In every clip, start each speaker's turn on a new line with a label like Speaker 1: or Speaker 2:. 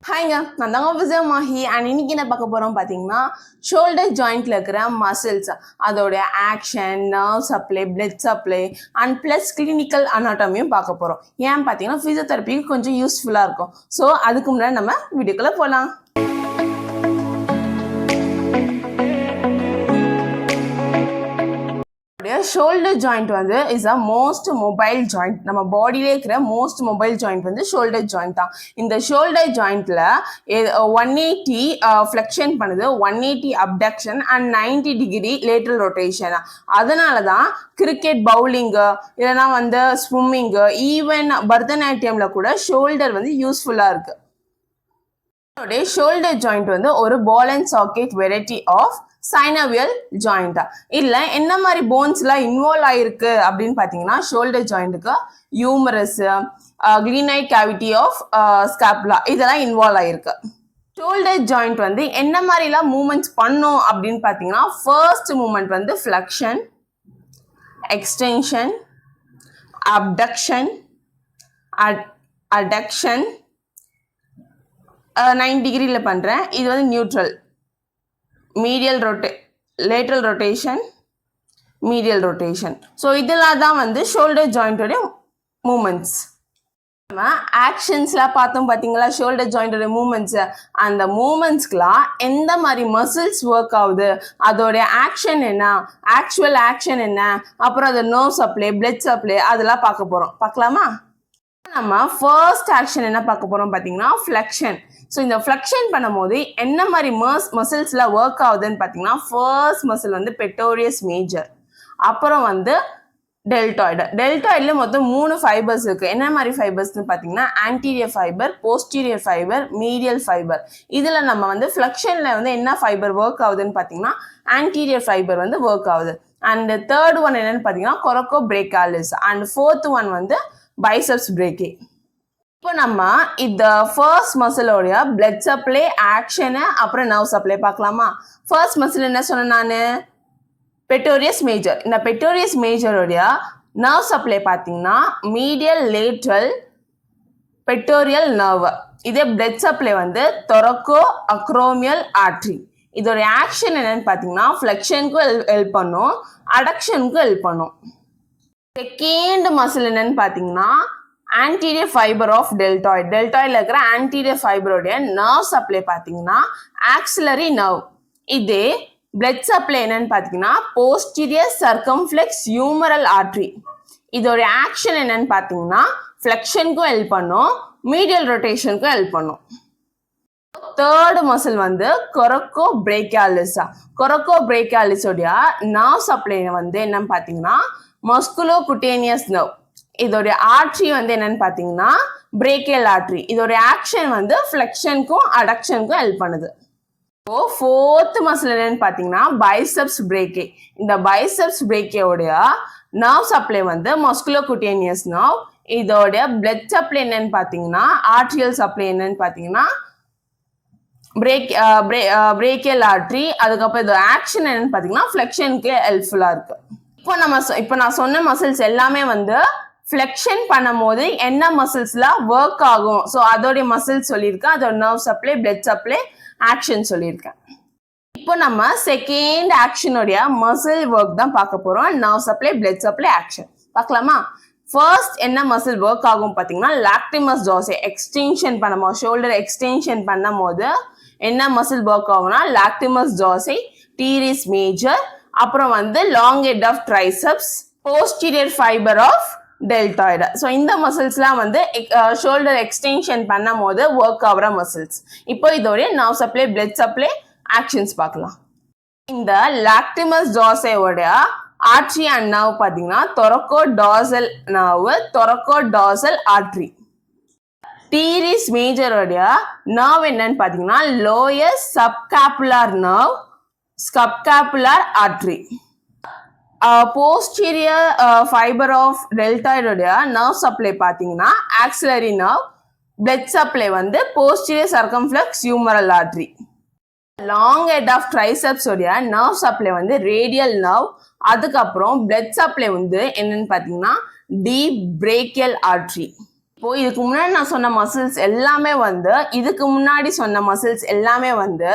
Speaker 1: ஹாய்ங்க, நான் தாங்க விஜய் மாஹி. அண்ட் இன்னைக்கு என்ன பார்க்க போகிறோம் பார்த்தீங்கன்னா, ஷோல்டர் ஜாயிண்ட்டில் இருக்கிற மசில்ஸ், அதோடைய action, nerve supply, blood supply and plus clinical அனாட்டமியும் பார்க்க போகிறோம். ஏன் பார்த்தீங்கன்னா ஃபிசியோதெரப்பிக்கு கொஞ்சம் யூஸ்ஃபுல்லாக இருக்கும். ஸோ அதுக்கு முன்னாடி நம்ம வீடியோக்குள்ளே போகலாம். ஷோல்டர் ஜாயிண்ட் வந்து is a most mobile joint. நம்ம பாடியிலே இருக்கிற மோஸ்ட் மொபைல் ஜாயிண்ட் வந்து ஷோல்டர் ஜாயிண்ட் தான். இந்த ஷோல்டர் ஜாயிண்ட்ல 180 ஃப்ளெக்ஷன் பண்ணுது, 180 abduction and 90 degree lateral rotation. அதனால தான் கிரிக்கெட், பவுலிங்கு, இல்லைனா வந்து ஸ்விம்மிங்கு, ஈவன் பரதநாட்டியம்ல கூட ஷோல்டர் வந்து யூஸ்ஃபுல்லாக இருக்கு. ஷோல்டர் ஜாயிண்ட் வந்து ஒரு ball and socket variety of சைனவியல் ஜாயிண்டா. இல்ல என்ன மாதிரி போன்ஸ்லாம் இன்வால்வ் ஆயிருக்கு அப்படின்னு பார்த்தீங்கன்னா, ஷோல்டர் ஜாயிண்ட்டுக்கு யூமரஸ், கிளினாய்ட் கேவிட்டி ஆஃப் ஸ்காப்புலா இதெல்லாம் இன்வால்வ் ஆயிருக்கு. ஷோல்டர் ஜாயிண்ட் வந்து என்ன மாதிரிலாம் மூமெண்ட்ஸ் பண்ணும் அப்படின்னு பார்த்தீங்கன்னா, ஃபர்ஸ்ட் மூமெண்ட் வந்து ஃப்ளெக்ஷன், எக்ஸ்டென்ஷன், அப்டக்ஷன், அடக்ஷன். 90 டிகிரியில் பண்ணுறேன். இது வந்து neutral. Medial lateral rotation, medial rotation. So இதெல்லாம் தான் வந்து ஷோல்டர் ஜாயிண்டோடைய மூமெண்ட்ஸ். நம்ம ஆக்ஷன்ஸ்லாம் பார்த்தோம் பார்த்தீங்களா, ஷோல்டர் ஜாயிண்டோடைய மூமெண்ட்ஸு. அந்த மூமெண்ட்ஸ்க்குலாம் எந்த மாதிரி மசில்ஸ் ஒர்க் ஆகுது, அதோடைய ஆக்ஷன் என்ன, ஆக்சுவல் ஆக்ஷன் என்ன, அப்புறம் அது நர்வ் சப்ளை, பிளட் சப்ளை அதெல்லாம் பார்க்க போகிறோம். பார்க்கலாமா? நம்ம ஃபர்ஸ்ட் ஆக்ஷன் என்ன பார்க்க போகிறோம் பார்த்தீங்கன்னா, ஃப்ளெக்ஷன். ஸோ இந்த ஃப்ளெக்ஷன் பண்ணும்போது என்ன மாதிரி மசில்ஸ்லாம் ஒர்க் ஆகுதுன்னு பார்த்தீங்கன்னா, ஃபர்ஸ்ட் மசில் வந்து பெட்டோரியஸ் மேஜர், அப்புறம் வந்து டெல்டாய்டு. டெல்டாய்டில் மொத்தம் 3 ஃபைபர்ஸ் இருக்குது. என்ன மாதிரி ஃபைபர்ஸ்னு பார்த்தீங்கன்னா, anterior fibre, posterior fibre, medial fibre. இதில் நம்ம வந்து ஃப்ளெக்ஷனில் வந்து என்ன ஃபைபர் ஒர்க் ஆகுதுன்னு பார்த்தீங்கன்னா, ஆன்டீரியர் ஃபைபர் வந்து ஒர்க் ஆகுது. அண்ட் தேர்ட் ஒன் என்னன்னு பார்த்தீங்கன்னா, கொரக்கோ பிரேக்காலிஸ். அண்ட் ஃபோர்த் ஒன் வந்து பைசப்ஸ் பிரேக்கி. இப்போ நம்ம இந்த ஃபர்ஸ்ட் மசிலோடைய பிளட் சப்ளை, ஆக்ஷனு, அப்புறம் நர்வ் சப்ளை பார்க்கலாமா? ஃபர்ஸ்ட் மசில் என்ன சொன்னேன் நான்? Pretorius major. இந்த பெட்டோரியஸ் மேஜரோடைய நர்வ் சப்ளை பார்த்தீங்கன்னா மீடியல் லேட்ரல் பெட்டோரியல் நர்வ். இதே பிளட் சப்ளை வந்து தொரக்கோ அக்ரோமியல் ஆர்ட்ரி. இதோடைய ஆக்ஷன் என்னன்னு பார்த்தீங்கன்னா, ஃப்ளெக்ஷனுக்கும் ஹெல்ப் பண்ணும், அடக்ஷனுக்கும் ஹெல்ப் பண்ணும். செகண்ட் மசில் என்னன்னு பார்த்தீங்கன்னா, ஆன்டீரியர் ஃபைபர் ஆஃப் டெல்டாய்ட். டெல்டாய்டில் இருக்கிற ஆன்டீரியர் ஃபைபரோடைய நர்வ் சப்ளை பார்த்தீங்கன்னா ஆக்சிலரி நர்வ். இதே பிளட் சப்ளை என்னன்னு பார்த்தீங்கன்னா, போஸ்டீரியர் சர்க்கம்ஃப்ளெக்ஸ் ஹியூமரல் ஆர்ட்ரி. இதோடைய ஆக்ஷன் என்னன்னு பார்த்தீங்கன்னா, ஃப்ளெக்ஷனுக்கும் ஹெல்ப் பண்ணும், மீடியல் ரொட்டேஷனுக்கும் ஹெல்ப் பண்ணும். தேர்டு மசில் வந்து கொரக்கோ பிரேக்காலிஸா. கொரக்கோ பிரேக்காலிஸோடைய நர்வ் சப்ளை வந்து என்னன்னு பார்த்தீங்கன்னா, மஸ்குலோ குட்டேனியஸ் நர்வ். இதோடைய ஆர்ட்ரி வந்து என்னன்னு பார்த்தீங்கன்னா, பிரேக்கியல் ஆர்ட்ரி. இதோடைய ஆக்ஷன் வந்து ஃப்ளெக்ஷனுக்கும் அடக்ஷனுக்கும் ஹெல்ப் பண்ணுது. இப்போ ஃபோர்த் மசில் என்னன்னு பார்த்தீங்கன்னா, பைசப்ஸ் பிரேக்கே. இந்த பைசப்ஸ் பிரேக்கேயோடைய நர்வ் சப்ளை வந்து மஸ்குலோ குட்டேனியஸ் நர்வ். இதோடைய பிளட் சப்ளை என்னன்னு பார்த்தீங்கன்னா, ஆர்ட்ரியல் சப்ளை என்னன்னு பார்த்தீங்கன்னா பிரேக்கியல் ஆர்ட்ரி. அதுக்கப்புறம் இதோட ஆக்ஷன் என்னன்னு பார்த்தீங்கன்னா, ஃப்ளெக்ஷனுக்கு ஹெல்ப்ஃபுல்லாக இருக்கு. இப்போ நான் சொன்ன மசில்ஸ் எல்லாமே வந்து ஃப்ளெக்ஷன் பண்ணும் போது என்ன மசில்ஸ்லாம் ஒர்க் ஆகும், ஸோ அதோடைய மசில்ஸ் சொல்லியிருக்கேன். அதோட nerve supply, blood supply, action சொல்லியிருக்கேன். இப்போ நம்ம செகண்ட் ஆக்ஷனுடைய மசில் ஒர்க் தான் பார்க்க போகிறோம். Nerve supply, blood supply, action பார்க்கலாமா? ஃபர்ஸ்ட் என்ன மசில் ஒர்க் ஆகும் பார்த்தீங்கன்னா, லாக்டிமஸ் டார்சி. எக்ஸ்டென்ஷன் பண்ணும்போது, ஷோல்டர் எக்ஸ்டென்ஷன் பண்ணும் போது என்ன மசில் ஒர்க் ஆகும்னா, லாக்டிமஸ் டார்சி, டீரிஸ் மேஜர், அப்புறம் வந்து long head of triceps, posterior fibre of deltoid. So இந்த மசில்ஸ்லாம் வந்து ஷோல்டர் எக்ஸ்டென்ஷன் பண்ணும் போது ஒர்க் ஆகிற மசில்ஸ். இப்போ இதோடைய nerve supply, blood supply, actions பார்க்கலாம். இந்த லாக்டிமஸ் டார்சியோடைய ஆர்ட்ரி அண்ட் நர்வ் பார்த்தீங்கன்னா, thoracodorsal nerve, thoracodorsal artery. Teres மேஜரோடைய நர்வ் என்னன்னு பார்த்தீங்கன்னா, lower subscapular nerve, subscapular artery. Posterior fibre of டெல்டாய்டோடைய நர்வ் சப்ளை பார்த்தீங்கன்னா ஆக்சிலரி நர்வ். பிளட் சப்ளை வந்து posterior circumflex humeral artery. Long head of ட்ரைசெப்ஸோடைய nerve supply வந்து radial nerve. அதுக்கப்புறம் blood supply வந்து என்னன்னு பார்த்தீங்கன்னா டீப் பிரேக்கியல் ஆர்ட்ரி. இப்போ இதுக்கு முன்னாடி நான் சொன்ன மசில்ஸ் எல்லாமே வந்து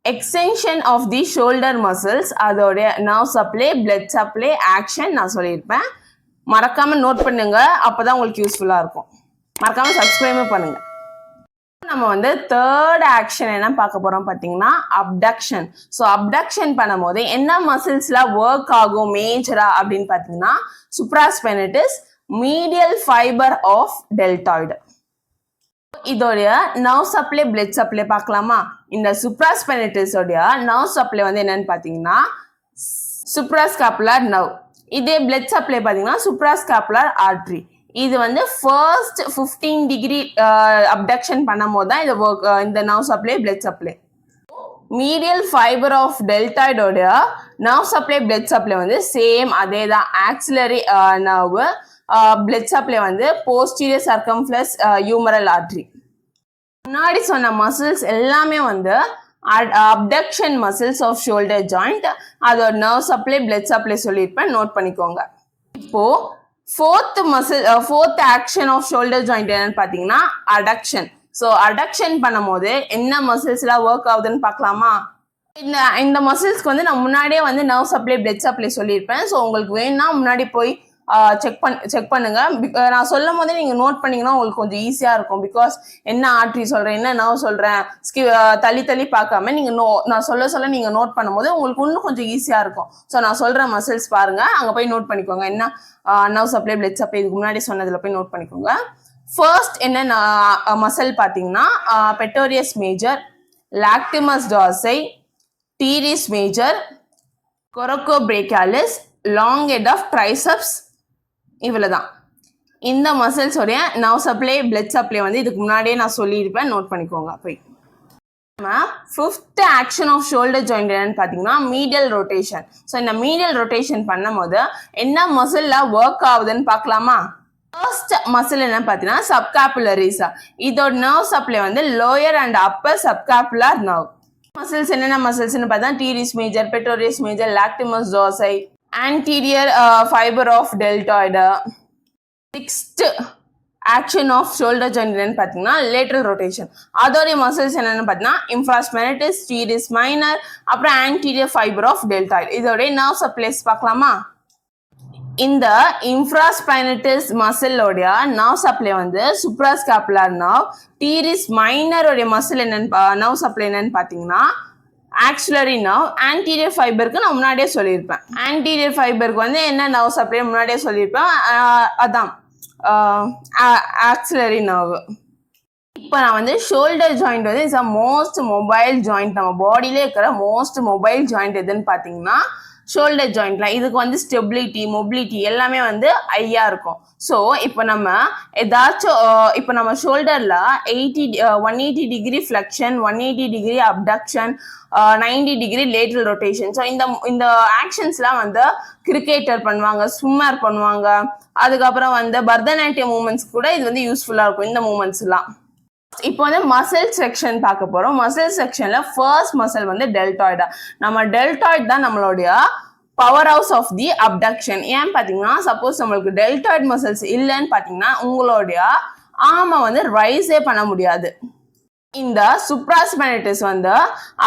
Speaker 1: extension of the shoulder muscles, அதோடைய nerve supply, blood supply, action நான் சொல்லியிருப்பேன். மறக்காம நோட் பண்ணுங்க, அப்பதான் உங்களுக்கு யூஸ்ஃபுல்லா இருக்கும். மறக்காம சப்ஸ்கிரைபும் பண்ணுங்க. நம்ம வந்து தேர்ட் ஆக்ஷன் என்ன பார்க்க போறோம் பார்த்தீங்கன்னா அப்டக்ஷன். ஸோ அப்டக்ஷன் பண்ணும்போது என்ன மசில்ஸ்ல ஒர்க் ஆகும் மேஜரா அப்படின்னு பார்த்தீங்கன்னா சுப்ராஸ்பைனட்டிஸ், மீடியல் ஃபைபர் ஆஃப் டெல்டாய்டு. இதோடைய நர்வ் சப்ளை, பிளட் சப்ளை பார்க்கலாமா? இந்த சுப்ராஸ்பைனட்டிஸோடைய நர்வ் சப்ளை வந்து என்னன்னு பார்த்தீங்கன்னா சுப்ராஸ்காப்புலர் நர்வ். இதே பிளட் சப்ளை பார்த்தீங்கன்னா சுப்ராஸ்காப்புலர் ஆர்ட்ரி. இது வந்து ஃபர்ஸ்ட் 15 டிகிரி அப்டக்ஷன் பண்ணும் போது தான் இந்த nerve supply, blood supply. Medial fibre of டெல்டாய்டோடைய நர்வ் சப்ளை, பிளட் சப்ளை வந்து சேம் அதே தான். ஆக்சிலரி நர்வ், பிளட் சப்ளை வந்து போஸ்டீரியர் சர்க்கம்ஃப்ளக்ஸ் ஹியூமரல் ஆர்ட்ரி. முன்னாடி சொன்ன மசில்ஸ் எல்லாமே வந்து abduction muscles of shoulder joint. அதோட நர்வ் சப்ளை, பிளட் சப்ளை சொல்லியிருப்பேன், நோட் பண்ணிக்கோங்க. இப்போ fourth action of shoulder joint என்னன்னு பார்த்தீங்கன்னா அடக்ஷன். ஸோ அடக்ஷன் பண்ணும் போது என்ன மசில்ஸ்லாம் ஒர்க் ஆகுதுன்னு பார்க்கலாமா? இந்த மசில்ஸ்க்கு வந்து நான் முன்னாடியே வந்து நர்வ் சப்ளை, பிளட் சப்ளை சொல்லியிருப்பேன். ஸோ உங்களுக்கு வேணும்னா முன்னாடி போய் செக் பண்ணுங்க. நான் சொல்லும் போதே நீங்க நோட் பண்ணீங்கன்னா உங்களுக்கு கொஞ்சம் ஈஸியா இருக்கும். பிகாஸ் என்ன ஆர்ட்ரி சொல்றேன், என்ன நர்வ் சொல்றேன், தள்ளி பார்க்காம நீங்க நான் சொல்ல நீங்க நோட் பண்ணும்போது உங்களுக்கு இன்னும் கொஞ்சம் ஈஸியா இருக்கும். ஸோ நான் சொல்ற மசில்ஸ் பாருங்க, அங்க போய் நோட் பண்ணிக்கோங்க. என்ன நர்வ் சப்ளை, பிளட் சப்ளை இதுக்கு முன்னாடி சொன்னதுல போய் நோட் பண்ணிக்கோங்க. ஃபர்ஸ்ட் என்ன மசில் பார்த்தீங்கன்னா pectoralis major, latissimus dorsi, teres major, coracobrachialis, long head of triceps. இவ்வளவுதான் இந்த மசில்ஸ் உடைய நர்வ் சப்ளை, பிளட் சப்ளை வந்து இதுக்கு முன்னாடியே நான் சொல்லியிருப்பேன், நோட் பண்ணிக்கோங்க. போய் நம்ம fifth action of shoulder joint என்னன்னு பார்த்தீங்கன்னா மீடியல் ரொட்டேஷன். ஸோ இந்த மீடியல் ரொட்டேஷன் பண்ணும் போது என்ன மசில்ல ஒர்க் ஆகுதுன்னு பார்க்கலாமா? ஃபர்ஸ்ட் மசில் என்னன்னு பார்த்தீங்கன்னா சப்காப்புலரிஸ். இதோட நர்வ் சப்ளை வந்து lower and upper subscapular nerve. Muscles என்னென்ன மசில்ஸ்னு பார்த்தா teres major, pectoralis major, latissimus dorsi, anterior fiber of deltoid. Sixth action of shoulder joint என்னன்னு பார்த்தீங்கன்னா lateral rotation. அதோடைய மசில்ஸ் என்னன்னு பார்த்தீங்கன்னா infraspinatus, teres minor, அப்புறம் anterior fiber of deltoid. இதோடைய nerve supplies பார்க்கலாமா? இந்த infraspinatus muscle உடைய nerve supply வந்து suprascapular nerve. teres minor உடைய muscle என்னன்னு nerve supply என்னன்னு பார்த்தீங்கன்னா ஆக்சிலரி நர்வ். ஆன்டீரியர் ஃபைபருக்கு நான் முன்னாடியே சொல்லியிருப்பேன். ஆன்டீரியர் ஃபைபருக்கு வந்து என்ன நர்வ் சப்ளை முன்னாடியே சொல்லியிருப்பேன், அதான் ஆக்சிலரி நர்வ். இப்போ நான் வந்து ஷோல்டர் ஜாயிண்ட் வந்து it's a most mobile joint. நம்ம பாடியிலே இருக்கிற மோஸ்ட் மொபைல் ஜாயிண்ட் எதுன்னு பார்த்தீங்கன்னா ஷோல்டர் ஜாயிண்ட்ல. இதுக்கு வந்து ஸ்டெபிலிட்டி, மொபிலிட்டி எல்லாமே வந்து ஐயா இருக்கும். ஸோ இப்போ நம்ம ஏதாச்சும் இப்போ நம்ம ஷோல்டர்ல 180 degree flexion, 180 degree abduction, 90 degree lateral rotation. So இந்த ஆக்ஷன்ஸ்லாம் வந்து கிரிக்கெட்டர் பண்ணுவாங்க, ஸ்விம்மர் பண்ணுவாங்க, அதுக்கப்புறம் வந்து பரதநாட்டிய மூமெண்ட்ஸ் கூட இது வந்து யூஸ்ஃபுல்லாக இருக்கும் இந்த மூமெண்ட்ஸ்லாம். இப்போ வந்து மசில் செக்ஷன் பார்க்க போறோம். மசில் செக்ஷன்ல ஃபர்ஸ்ட் மசில் வந்து டெல்டாய்டு. நம்ம டெல்டாய்டு தான் நம்மளுடைய powerhouse of the abduction. ஏன் பார்த்தீங்கன்னா சப்போஸ் நம்மளுக்கு டெல்டாய்டு மசில்ஸ் இல்லைன்னு பார்த்தீங்கன்னா உங்களுடைய ஆர்மை வந்து ரைஸே பண்ண முடியாது. இந்த சுப்ராஸ்பைனட்டிஸ் வந்து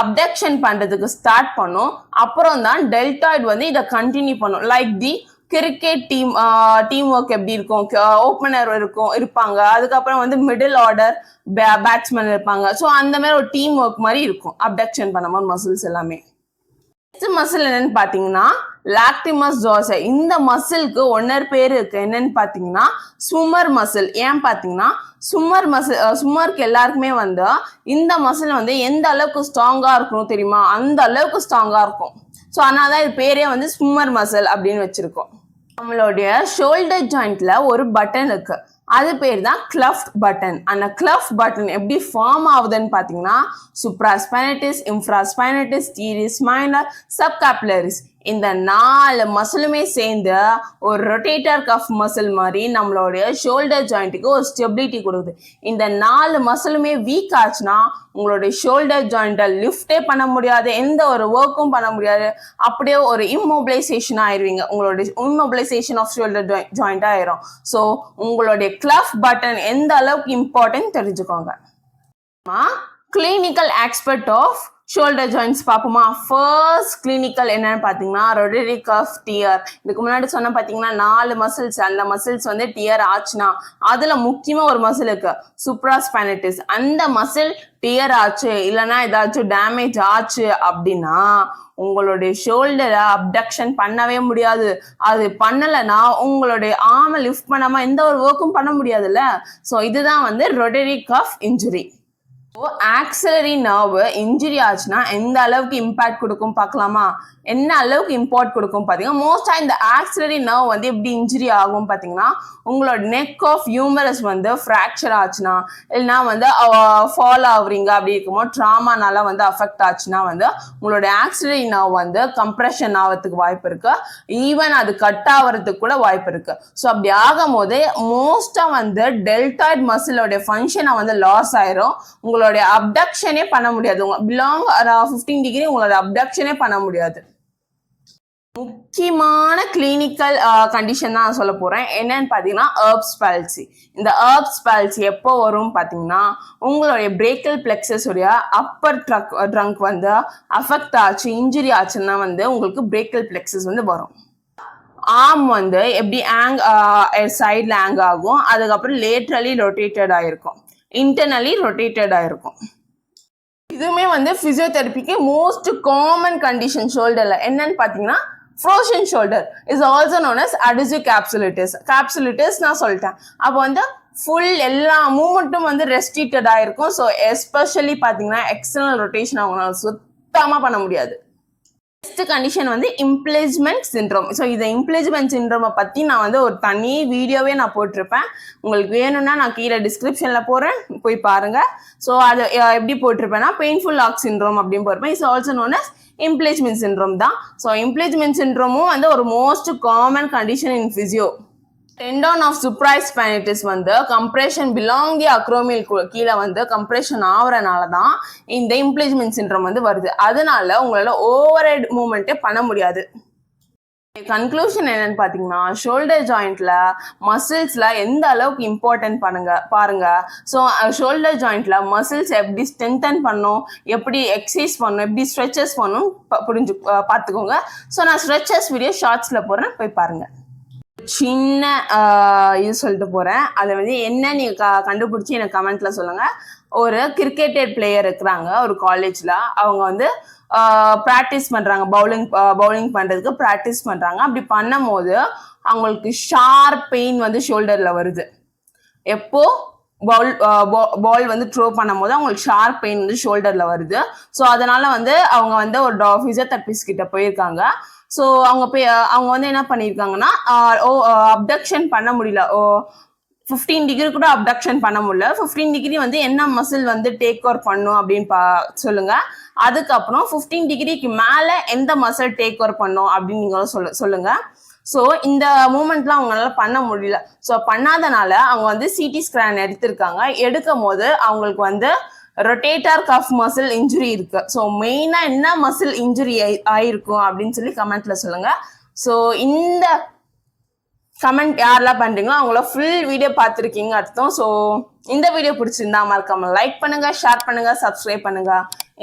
Speaker 1: அப்டக்ஷன் பண்றதுக்கு ஸ்டார்ட் பண்ணும், அப்புறம் தான் டெல்டாய்டு வந்து இதை கண்டினியூ பண்ணும். Like the cricket team work எப்படி இருக்கும், ஓப்பனர் இருப்பாங்க, அதுக்கப்புறம் வந்து மிடில் ஆர்டர் பேட்ஸ்மேன் இருப்பாங்க. ஸோ அந்த மாதிரி ஒரு டீம் ஒர்க் மாதிரி இருக்கும் அப்டக்ஷன் பண்ணும்போது மசில்ஸ் எல்லாமே. நெக்ஸ்ட் மசில் என்னன்னு பார்த்தீங்கன்னா லாக்டிமஸ் டார்சை. இந்த மசிலுக்கு ஒன்னர் பேர் இருக்கு, என்னன்னு பார்த்தீங்கன்னா ஸ்விம்மர் மசில். ஏன் பார்த்தீங்கன்னா ஸ்விம்மருக்கு எல்லாருக்குமே வந்து இந்த மசில் வந்து எந்த அளவுக்கு ஸ்ட்ராங்கா இருக்கணும் தெரியுமா, அந்த அளவுக்கு ஸ்ட்ராங்கா இருக்கும். ஸோ அதனால தான் இது பேரே வந்து ஸ்விம்மர் மசில் அப்படின்னு வச்சிருக்கோம். நம்மளுடைய ஷோல்டர் ஜாயிண்ட்ல ஒரு பட்டன் இருக்கு, அது பேர் தான் கிளஃப்ட் பட்டன். அந்த கிளஃப்ட் பட்டன் எப்படி ஃபார்ம் ஆகுதுன்னு பார்த்தீங்கன்னா சுப்ராஸ்பைனட்டிஸ், இன்ஃப்ராஸ்பைனட்டிஸ், டீரிஸ் மைனர், சப்காப்புலரிஸ் இந்த 4 மசிலுமே சேர்ந்து ஒரு ரொட்டேட்டர் கஃப் மசில் மாதிரி நம்மளுடைய ஷோல்டர் ஜாயிண்ட்டுக்கு ஒரு ஸ்டெபிலிட்டி கொடுக்குது. இந்த 4 மசிலுமே வீக் ஆச்சுன்னா உங்களுடைய ஷோல்டர் ஜாயிண்ட்டை லிஃப்டே பண்ண முடியாது, எந்த ஒரு ஒர்க்கும் பண்ண முடியாது, அப்படியே ஒரு இம்மொபிலைசேஷன் ஆயிடுவீங்க. உங்களுடைய இம்மொபிலைசேஷன் ஆஃப் ஷோல்டர் ஜாயிண்ட் ஆயிரும். ஸோ உங்களுடைய கிளஃப் பட்டன் எந்த அளவுக்கு இம்பார்ட்டன்ட் தெரிஞ்சுக்கோங்க. Clinical expert of shoulder joints பார்ப்போமா. ஃபர்ஸ்ட் கிளினிக்கல் என்னன்னு பார்த்தீங்கன்னா ரொட்டேட்டரி கஃப் டியர். இதுக்கு முன்னாடி சொன்ன பார்த்தீங்கன்னா 4 மசில்ஸ், அந்த மசில்ஸ் வந்து டியர் ஆச்சுன்னா அதில் முக்கியமாக ஒரு மசில் இருக்கு சுப்ராஸ்பைனட்டிஸ். அந்த மசில் டியர் ஆச்சு இல்லைன்னா ஏதாச்சும் டேமேஜ் ஆச்சு அப்படின்னா உங்களுடைய ஷோல்டரை அப்டக்ஷன் பண்ணவே முடியாது. அது பண்ணலைன்னா உங்களுடைய ஆர்மை லிஃப்ட் பண்ணாமல் எந்த ஒரு ஒர்க்கும் பண்ண முடியாதுல்ல. ஸோ இதுதான் வந்து rotatory cuff injury. Axillary nerve injury ஆச்சுன்னா எந்த அளவுக்கு இம்பாக்ட் கொடுக்கும் பார்க்கலாமா. என்ன அளவுக்கு இம்பார்ட் கொடுக்கும் பார்த்தீங்கன்னா மோஸ்டா இந்த ஆக்சிலரி நர்வ் வந்து எப்படி இன்ஜுரி ஆகும் பார்த்தீங்கன்னா உங்களோட நெக் ஆஃப் ஹியூமரஸ் வந்து ஃப்ராக்சர் ஆச்சுன்னா இல்லைன்னா வந்து ஃபால் ஆகுறீங்க அப்படி இருக்கும்போது ட்ராமானால வந்து அஃபெக்ட் ஆச்சுன்னா வந்து உங்களோட ஆக்சிலரி நர்வ் வந்து கம்ப்ரெஷன் ஆகிறதுக்கு வாய்ப்பு இருக்கு, ஈவன் அது கட் ஆகிறதுக்கு கூட வாய்ப்பு இருக்கு. ஸோ அப்படி ஆகும் போது மோஸ்டா வந்து டெல்டாய்ட் மசிலோடைய ஃபங்க்ஷனை வந்து லாஸ் ஆயிரும். உங்களுடைய அப்டக்ஷனே பண்ண முடியாது. பிலாங் 15 டிகிரி உங்களோட அப்டக்ஷனே பண்ண முடியாது. முக்கியமான கிளினிக்கல் கண்டிஷன் தான் சொல்ல போறேன். என்னன்னு பார்த்தீங்கன்னா ஹெர்ப்ஸ் பால்சி. இந்த ஹெர்ப்ஸ் பால்சி எப்போ வரும் பார்த்தீங்கன்னா உங்களுடைய பிரேக்கல் பிளெக்ஸஸ் உடைய அப்பர் ட்ரங்க் வந்து அஃபெக்ட் ஆச்சு, இன்ஜுரி ஆச்சுன்னா வந்து உங்களுக்கு பிரேக்கல் பிளெக்ஸஸ் வந்து வரும். ஆர்ம் வந்து எப்படி சைடில் ஹேங் ஆகும், அதுக்கப்புறம் லேட்ரலி ரொட்டேட்டட் ஆயிருக்கும், இன்டர்னலி ரொட்டேட்டட் ஆயிருக்கும். இதுவுமே வந்து பிசியோதெரபிக்கு மோஸ்ட் காமன் கண்டிஷன் ஷோல்டர்ல. என்னன்னு பார்த்தீங்கன்னா frozen shoulder is also known as adhesive capsulitis. Capsulitis நான் சொல்லிட்டேன். அப்போ வந்து ஃபுல் எல்லா மூமெண்ட்டும் வந்து ரெஸ்ட்ரிக்டட் ஆயிருக்கும். ஸோ எஸ்பெஷலி பார்த்தீங்கன்னா எக்ஸ்டர்னல் ரொட்டேஷன் அவங்களால சுத்தமாக பண்ண முடியாது. நெக்ஸ்ட் கண்டிஷன் வந்து இம்ப்ளேஜ்மெண்ட் சிண்ட்ரோம். ஸோ இதை இம்ப்ளேஜ்மெண்ட் சிண்ட்ரோமை பற்றி நான் வந்து ஒரு தனி வீடியோவே நான் போட்டிருப்பேன். உங்களுக்கு வேணும்னா நான் கீழே டிஸ்கிரிப்ஷனில் போகிறேன், போய் பாருங்கள். ஸோ அது எப்படி போட்டிருப்பேன்னா பெயின்ஃபுல் லாக் சிண்ட்ரோம் அப்படின்னு போட்டிருப்பேன். It's also known as impingement syndrome தான். ஸோ இம்ப்ளேஜ்மெண்ட் சிண்ட்ரோமும் வந்து ஒரு most common condition in physio. Tendon of supraspinatus வந்து கம்ப்ரெஷன் பிலாங் தி அக்ரோமியல் கீழே வந்து கம்ப்ரெஷன் ஆகுறனால தான் இந்த இம்ப்ளேஜ்மெண்ட் சிண்ட்ரோம் வந்து வருது. அதனால உங்களால ஓவர் ஹெட் மூவ்மெண்ட்டே பண்ண முடியாது. கன்க்ளூஷன் என்னன்னு பார்த்தீங்கன்னா ஷோல்டர் ஜாயிண்ட்ல மசில்ஸ்ல எந்த அளவுக்கு இம்பார்ட்டன்ட் பாருங்க. ஸோ ஷோல்டர் ஜாயிண்ட்ல மசில்ஸ் எப்படி ஸ்ட்ரென்தன் பண்ணும், எப்படி எக்ஸசைஸ் பண்ணும், எப்படி ஸ்ட்ரெச்சஸ் பண்ணும் பார்த்துக்கோங்க. ஸோ நான் ஸ்ட்ரெச்சஸ் வீடியோ ஷார்ட்ஸ்ல போடுறேன், போய் பாருங்க. சின்ன இது சொல்லிட்டு போகிறேன். அதை வந்து என்ன நீங்கள் கண்டுபிடிச்சி எனக்கு கமெண்ட்டில் சொல்லுங்கள். ஒரு கிரிக்கெட்டட் பிளேயர் இருக்கிறாங்க ஒரு காலேஜில். அவங்க வந்து ப்ராக்டிஸ் பண்ணுறாங்க, பவுலிங் பண்ணுறதுக்கு ப்ராக்டிஸ் பண்ணுறாங்க. அப்படி பண்ணும் போது அவங்களுக்கு ஷார்ப் பெயின் வந்து ஷோல்டரில் வருது. எப்போ பால் வந்து த்ரோ பண்ணும் போது அவங்களுக்கு ஷார்ப் பெயின் வந்து ஷோல்டரில் வருது. ஸோ அதனால் வந்து அவங்க வந்து ஒரு ஃபிசியோதெரபிஸ்ட் கிட்ட போயிருக்காங்க. ஸோ அவங்க வந்து என்ன பண்ணியிருக்காங்கன்னா அப்டக்ஷன் பண்ண முடியல, 15 டிகிரி கூட அப்டக்ஷன் பண்ண முடியல. 15 டிகிரி வந்து என்ன மசில் வந்து டேக் ஓவர் பண்ணும் அப்படின்னு சொல்லுங்க. அதுக்கப்புறம் 15 டிகிரிக்கு மேலே எந்த மசில் டேக் ஓவர் பண்ணும் அப்படின்னு நீங்களும் சொல்லுங்க. ஸோ இந்த மூமெண்ட்லாம் அவங்களால பண்ண முடியல. ஸோ பண்ணாதனால அவங்க வந்து சிடி ஸ்கேன் எடுத்திருக்காங்க. எடுக்கும் போது அவங்களுக்கு வந்து ரொட்டேட்டர் கஃப் மசில் இன்ஜுரி இருக்கு. ஸோ மெயினாக என்ன மசில் இன்ஜுரி ஆயிருக்கும் அப்படின்னு சொல்லி கமெண்ட்ல சொல்லுங்க. ஸோ இந்த கமெண்ட் யாரெல்லாம் பண்றீங்களோ அவங்கள ஃபுல் வீடியோ பார்த்துருக்கீங்க அர்த்தம். ஸோ இந்த வீடியோ பிடிச்சிருந்தா மறக்காம லைக் பண்ணுங்க, ஷேர் பண்ணுங்க, சப்ஸ்கிரைப் பண்ணுங்க.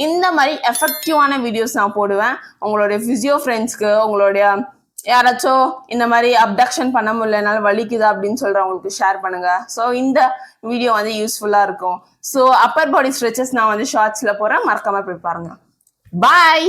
Speaker 1: இந்த மாதிரி எஃபெக்டிவான வீடியோஸ் நான் போடுவேன். உங்களுடைய ஃபிசியோ ஃப்ரெண்ட்ஸ்க்கு, உங்களுடைய யாராச்சும் இந்த மாதிரி அப்டக்ஷன் பண்ண முடியலனால வலிக்குதா அப்படின்னு சொல்றவங்களுக்கு ஷேர் பண்ணுங்க. ஸோ இந்த வீடியோ வந்து யூஸ்ஃபுல்லா இருக்கும். ஸோ அப்பர் பாடி ஸ்ட்ரெச்சஸ் நான் வந்து ஷார்ட்ஸ்ல போறேன், மறக்காம போய் பாருங்க. பாய்.